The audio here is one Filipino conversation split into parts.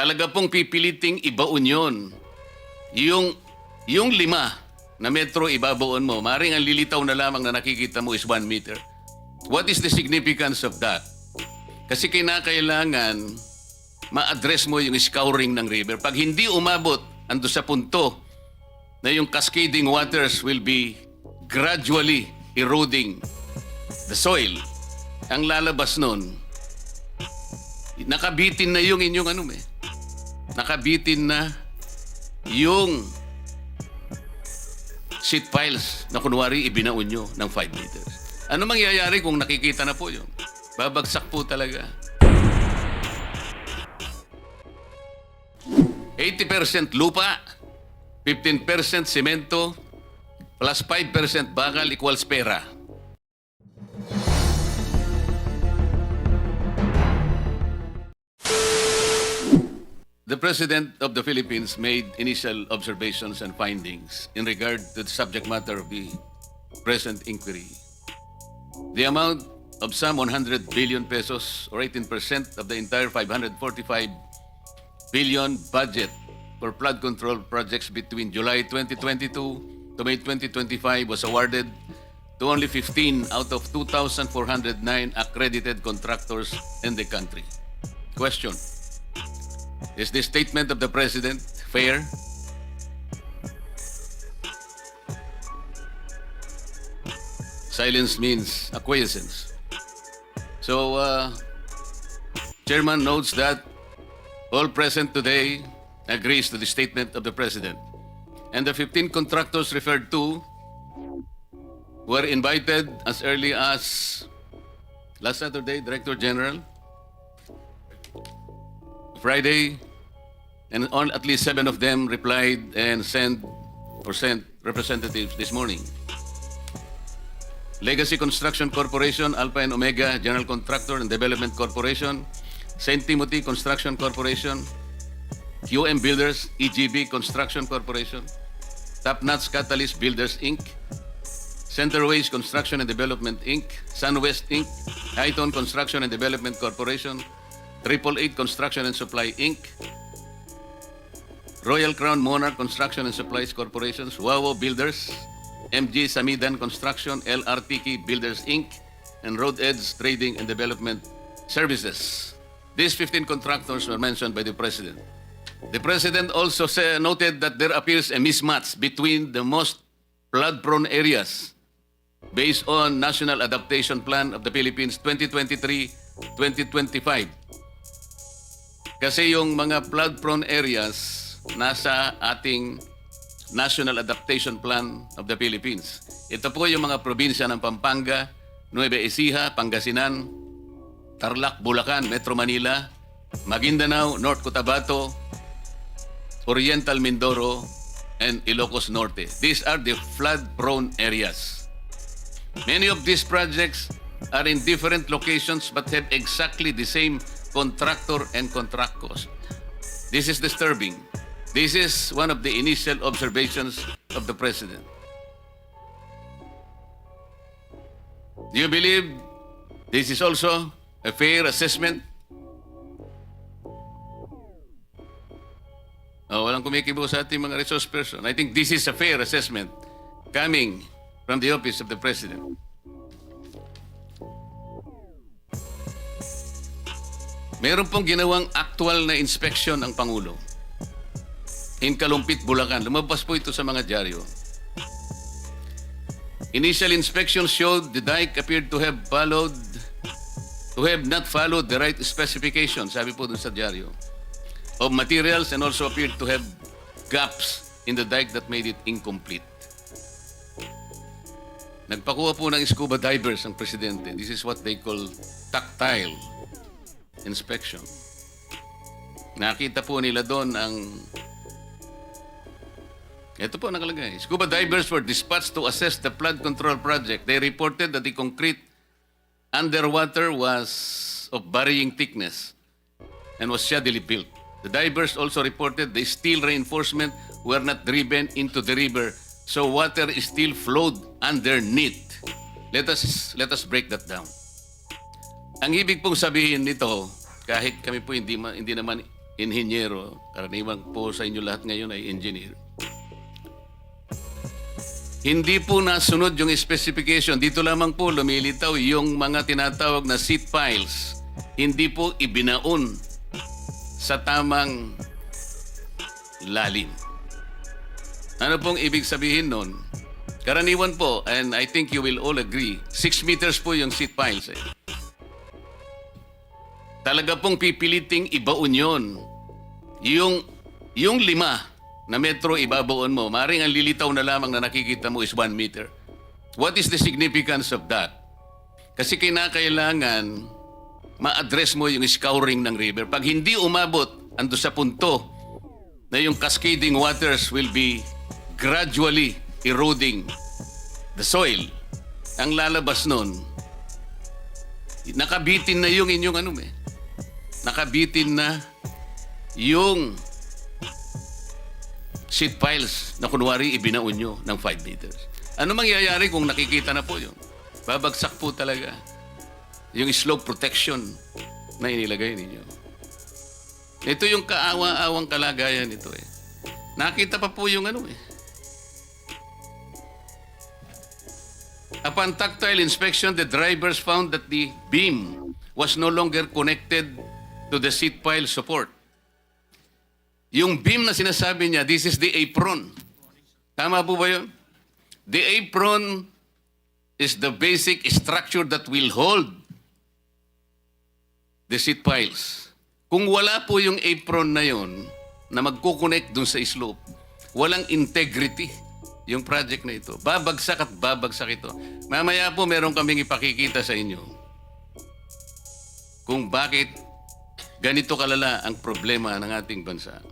talaga pong pipiliting ibaon yun. Yung 5 na metro ibabaon mo, maring ang lilitaw na lamang na nakikita mo is 1 meter. What is the significance of that? Kasi kinakailangan ma-address mo yung scouring ng river. Pag hindi umabot ando sa punto na yung cascading waters will be gradually eroding the soil, ang lalabas nun, nakabitin na yung inyong nakabitin na yung sheet piles na kunwari ibinaon nyo ng 5 meters. Ano mangyayari kung nakikita na po yun? Babagsak po talaga. 80% lupa, 15% semento, plus 5% bakal equals pera. The President of the Philippines made initial observations and findings in regard to the subject matter of the present inquiry. The amount of some 100 billion pesos or 18% of the entire 545 billion budget for flood control projects between July 2022 to May 2025 was awarded to only 15 out of 2,409 accredited contractors in the country. Question: is this statement of the President fair? Silence means acquiescence. So, Chairman notes that all present today agrees to the statement of the President. And the 15 contractors referred to were invited as early as last Saturday, Director General, Friday, and on at least 7 of them replied and sent representatives this morning. Legacy Construction Corporation, Alpha and Omega General Contractor and Development Corporation, St. Timothy Construction Corporation, QM Builders, EGB Construction Corporation, Top Nuts Catalyst Builders Inc., Centerways Construction and Development Inc., Sunwest Inc., Highton Construction and Development Corporation, 888 Construction and Supply Inc., Royal Crown Monarch Construction and Supplies Corporations, Wawo Builders, MG Samidan Construction, LRTK Builders Inc., and Road Edge Trading and Development Services. These 15 contractors were mentioned by the President. The President also noted that there appears a mismatch between the most flood-prone areas based on National Adaptation Plan of the Philippines 2023-2025. Kasi yung mga flood-prone areas nasa ating National Adaptation Plan of the Philippines. Ito po yung mga probinsya ng Pampanga, Nueva Ecija, Pangasinan, Tarlac, Bulacan, Metro Manila, Maguindanao, North Cotabato, Oriental Mindoro, and Ilocos Norte. These are the flood-prone areas. Many of these projects are in different locations but have exactly the same contractor and contract cost. This is disturbing. This is one of the initial observations of the President. Do you believe this is also a fair assessment? Oh, walang kumikibo sa ating mga resource person. I think this is a fair assessment coming from the office of the President. Meron pong ginawang actual na inspection ang Pangulo. In Kalumpit, Bulacan. Lumabas po ito sa mga dyaryo. Initial inspection showed the dike appeared to have not followed the right specifications, sabi po dun sa dyaryo, of materials, and also appeared to have gaps in the dike that made it incomplete. Nagpakuha po ng scuba divers ang Presidente. This is what they call tactile inspection. Nakita po nila doon ang ito po nakalagay. Scuba divers were dispatched to assess the flood control project. They reported that the concrete underwater was of varying thickness and was shaddily built. The divers also reported the steel reinforcement were not driven into the river, so water still flowed underneath. Let us break that down. Ang ibig pong sabihin nito, kahit kami po hindi naman inhinyero, karaniwan po sa inyo lahat ngayon ay engineer, hindi po nasunod yung specification. Dito lamang po lumilitaw yung mga tinatawag na seat piles. Hindi po ibinaon sa tamang lalim. Ano pong ibig sabihin nun? Karaniwan po, and I think you will all agree, 6 meters po yung seat piles. Talaga pong pipiliting ibaon yun. Yung 5 na metro ibabaon mo, maring ang lilitaw na lamang na nakikita mo is 1 meter. What is the significance of that? Kasi kinakailangan ma-address mo yung scouring ng river. Pag hindi umabot, ando sa punto na yung cascading waters will be gradually eroding the soil. Ang lalabas nun, nakabitin na yung inyong nakabitin na yung seat piles na kunwari ibinaon nyo ng 5 meters. Ano mangyayari kung nakikita na po yun? Babagsak po talaga yung slope protection na inilagay ninyo. Ito yung kaawa-awang kalagayan nito eh. Nakita pa po yung Upon tactile inspection, the drivers found that the beam was no longer connected to the seat pile support. Yung beam na sinasabi niya, this is the apron. Tama po ba yun? The apron is the basic structure that will hold the seat piles. Kung wala po yung apron na yun, na magkukonect dun sa slope, walang integrity yung project na ito. Babagsak at babagsak ito. Mamaya po meron kaming ipakikita sa inyo kung bakit ganito kalala ang problema ng ating bansa.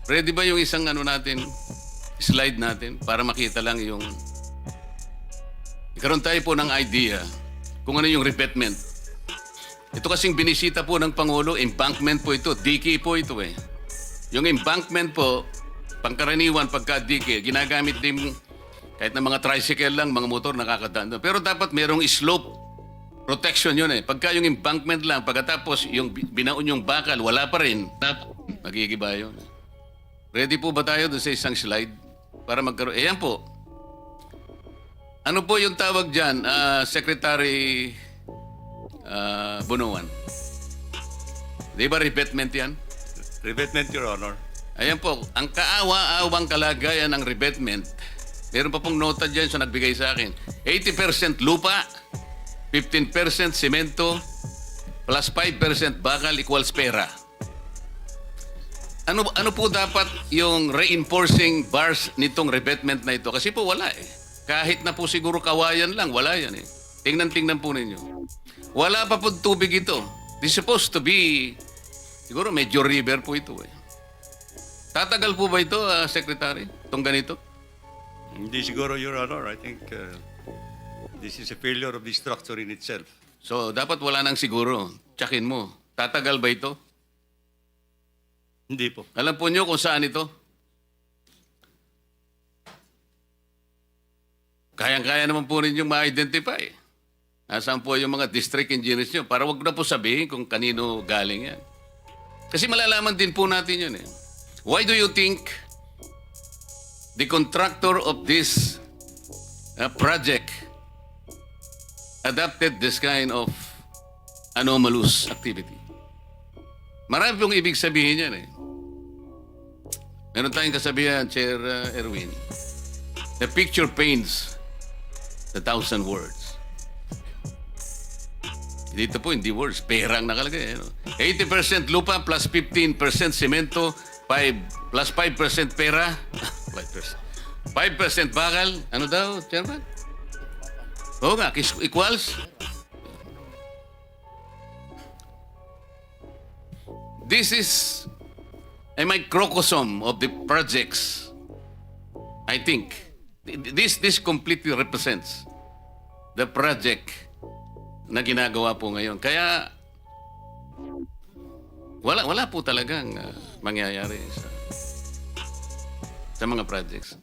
Ready ba yung isang slide natin para makita lang yung ikaroon tayo po ng idea kung ano yung revetment. Ito kasing binisita po ng Pangulo, embankment po ito, dike po ito eh. Yung embankment po, pangkaraniwan pagka dike, ginagamit din kahit na mga tricycle lang, mga motor nakakadaan doon. Pero dapat merong slope protection yun eh. Pagka yung embankment lang, pagkatapos yung binaon yung bakal, wala pa rin, magigiba yun. Ready po ba tayo doon sa isang slide para magkaroon? Ayan po. Ano po yung tawag dyan, Secretary Bunuan? Di ba revetment yan? Revetment, Your Honor. Ayan po, ang kaawa-awang kalagayan ng revetment, meron pa pong nota dyan sa nagbigay sa akin. 80% lupa, 15% semento, plus 5% bakal equals pera. Ano po dapat yung reinforcing bars nitong revetment na ito? Kasi po wala eh. Kahit na po siguro kawayan lang, wala yan eh. Tingnan po ninyo. Wala pa po tubig ito. This is supposed to be, siguro medyo river po ito eh. Tatagal po ba ito, Secretary? Itong ganito? Hindi siguro, Your Honor. I think this is a failure of the structure in itself. So, dapat wala nang siguro. Tsakin mo. Tatagal ba ito? Hindi po. Alam po nyo kung saan ito? Kayang-kaya naman po ninyong ma-identify. Nasaan po yung mga district engineers nyo? Para wag na po sabihin kung kanino galing yan. Kasi malalaman din po natin yun eh. Why do you think the contractor of this project adopted this kind of anomalous activity? Marami pong ibig sabihin yan eh. Meron tayong kasabihan, Chair Erwin. The picture paints 1,000 words. Dito po, hindi words. Perang nakalagay. 80% lupa plus 15% semento, 5 plus 5% pera. 5%. 5% bakal. Ano daw, Chairman? Oo nga, equals. This is a microcosm of the projects. I think this completely represents the project na ginagawa po ngayon. Kaya wala po talagang mangyayari sa mga projects.